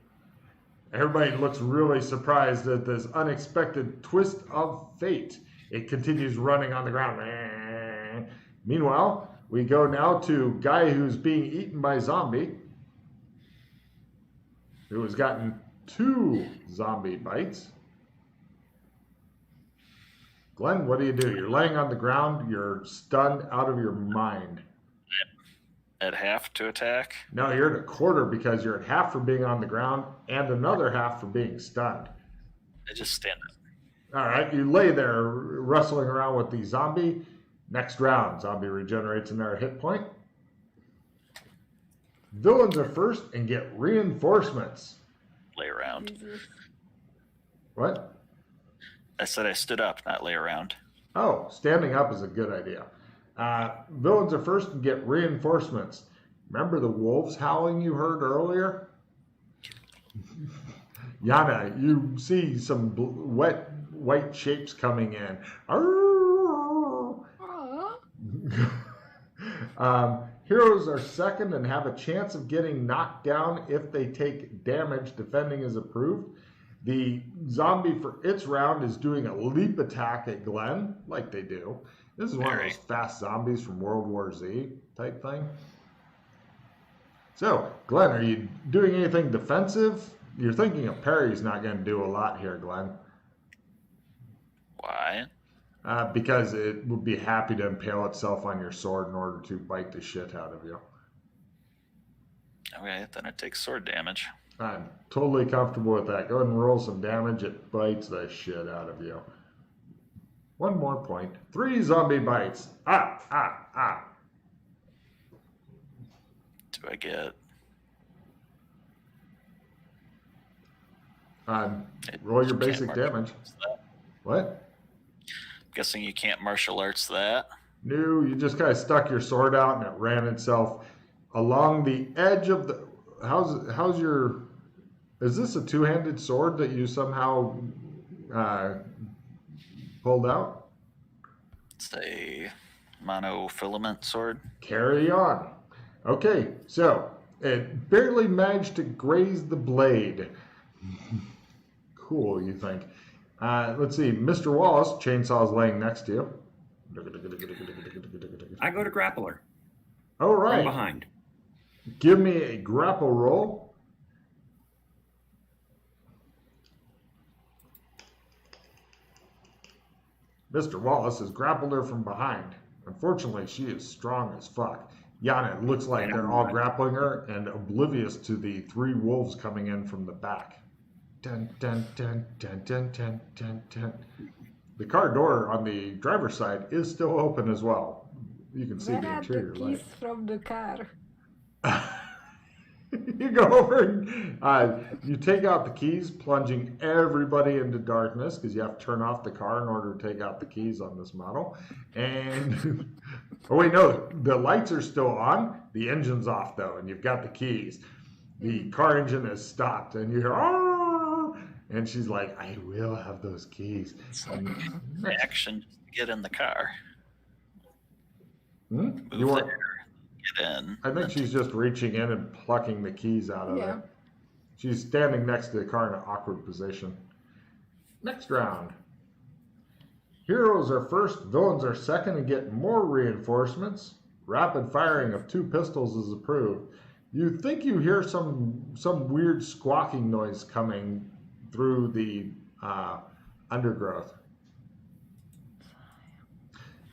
Everybody looks really surprised at this unexpected twist of fate. It continues running on the ground. Meanwhile, we go now to guy who's being eaten by zombie, who has gotten 2 zombie bites. Glenn, what do? You're laying on the ground. You're stunned out of your mind. At half to attack? No, you're at a quarter because you're at half for being on the ground and another half for being stunned. I just stand up. All right, you lay there wrestling around with the zombie. Next round, zombie regenerates another hit point. Villains are first and get reinforcements. Lay around. Jesus. What? I said I stood up, not lay around. Oh, standing up is a good idea. Villains are first and get reinforcements. Remember the wolves howling you heard earlier? Yana, you see some wet white shapes coming in. Heroes are second and have a chance of getting knocked down if they take damage. Defending is approved. The zombie for its round is doing a leap attack at Glenn, like they do. This is one of those fast zombies from World War Z type thing. So, Glenn, are you doing anything defensive? You're thinking a parry's not going to do a lot here, Glenn. Why? Because it would be happy to impale itself on your sword in order to bite the shit out of you. Okay, then it takes sword damage. I'm totally comfortable with that. Go ahead and roll some damage. It bites the shit out of you. 1 more point. 3 zombie bites. Ah. Do I get... Roll your basic damage. What? I'm guessing you can't martial arts that. No, you just kind of stuck your sword out and it ran itself along the edge of the... How's your... Is this a two-handed sword that you somehow pulled out? It's a monofilament sword. Carry on. Okay, so it barely managed to graze the blade. Cool, you think. Let's see. Mr. Wallace, chainsaw's laying next to you. I go to grappler. All right. From behind. Give me a grapple roll. Mr. Wallace has grappled her from behind. Unfortunately, she is strong as fuck. Yana, it looks like they're all grappling her and oblivious to the 3 wolves coming in from the back. Dun, dun, dun, dun, dun, dun, dun, dun. The car door on the driver's side is still open as well. You can see Where the are interior the light. keys from the car? You go over and you take out the keys, plunging everybody into darkness because you have to turn off the car in order to take out the keys on this model. And oh wait, no, the lights are still on. The engine's off though, and you've got the keys. The car engine has stopped, and you hear "Oh!" And she's like, "I will have those keys." It's like action just to get in the car. You Move want? there, get in. I think she's just reaching in and plucking the keys out of it. She's standing next to the car in an awkward position. Next round. Heroes are first, villains are second, and get more reinforcements. Rapid firing of 2 pistols is approved. You think you hear some weird squawking noise coming through the undergrowth.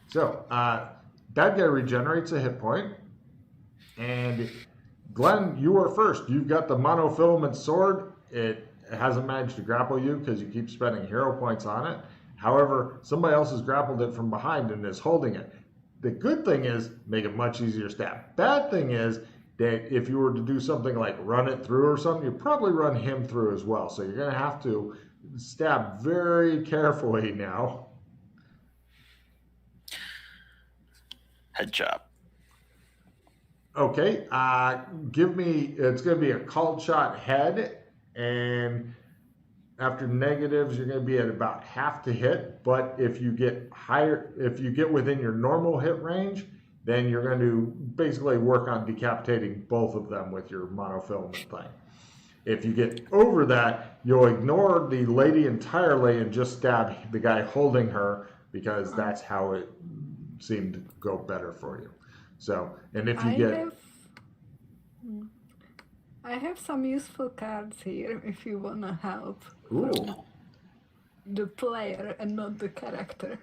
So, bad guy regenerates a hit point. And Glenn, you are first. You've got the monofilament sword. It hasn't managed to grapple you because you keep spending hero points on it. However, somebody else has grappled it from behind and is holding it. The good thing is, make it much easier to stab. Bad thing is that if you were to do something like run it through or something, you'd probably run him through as well. So you're going to have to stab very carefully now. Head chop. Okay, give me, it's going to be a called shot head, and after negatives, you're going to be at about half to hit, but if you get higher, if you get within your normal hit range, then you're going to basically work on decapitating both of them with your monofilament thing. If you get over that, you'll ignore the lady entirely and just stab the guy holding her, because that's how it seemed to go better for you. So, and if you I have some useful cards here if you want to help Ooh. the player and not the character.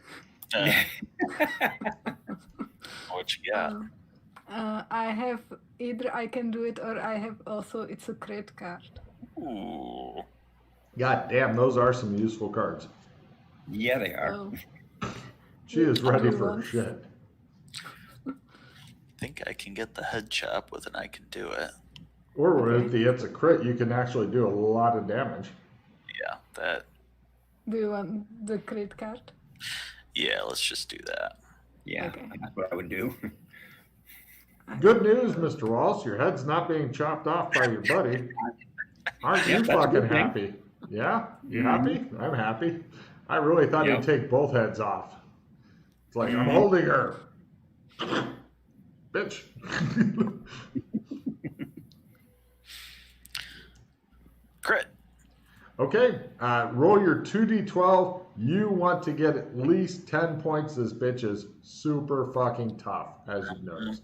What you got? I have either I can do it, or I have also, it's a crit card. Ooh. God damn, those are some useful cards. Yeah, they are. Oh, She is ready other for ones. shit. I think I can get the head chop with, and I can do it. Or Okay. if it's a crit, you can actually do a lot of damage. Yeah, that. Do you want the crit card? Yeah, let's just do that. Yeah, Okay. that's what I would do. Good news, Mr. Walsh. Your head's not being chopped off by your buddy. Aren't you Yeah, that's a fucking good thing. happy? Yeah? You happy? I'm happy. I really thought Yep. he'd take both heads off. It's like, I'm Mhm. holding her. Bitch. Crit. Okay, roll your 2d12. You want to get at least 10 points. This bitch is super fucking tough, as you've noticed.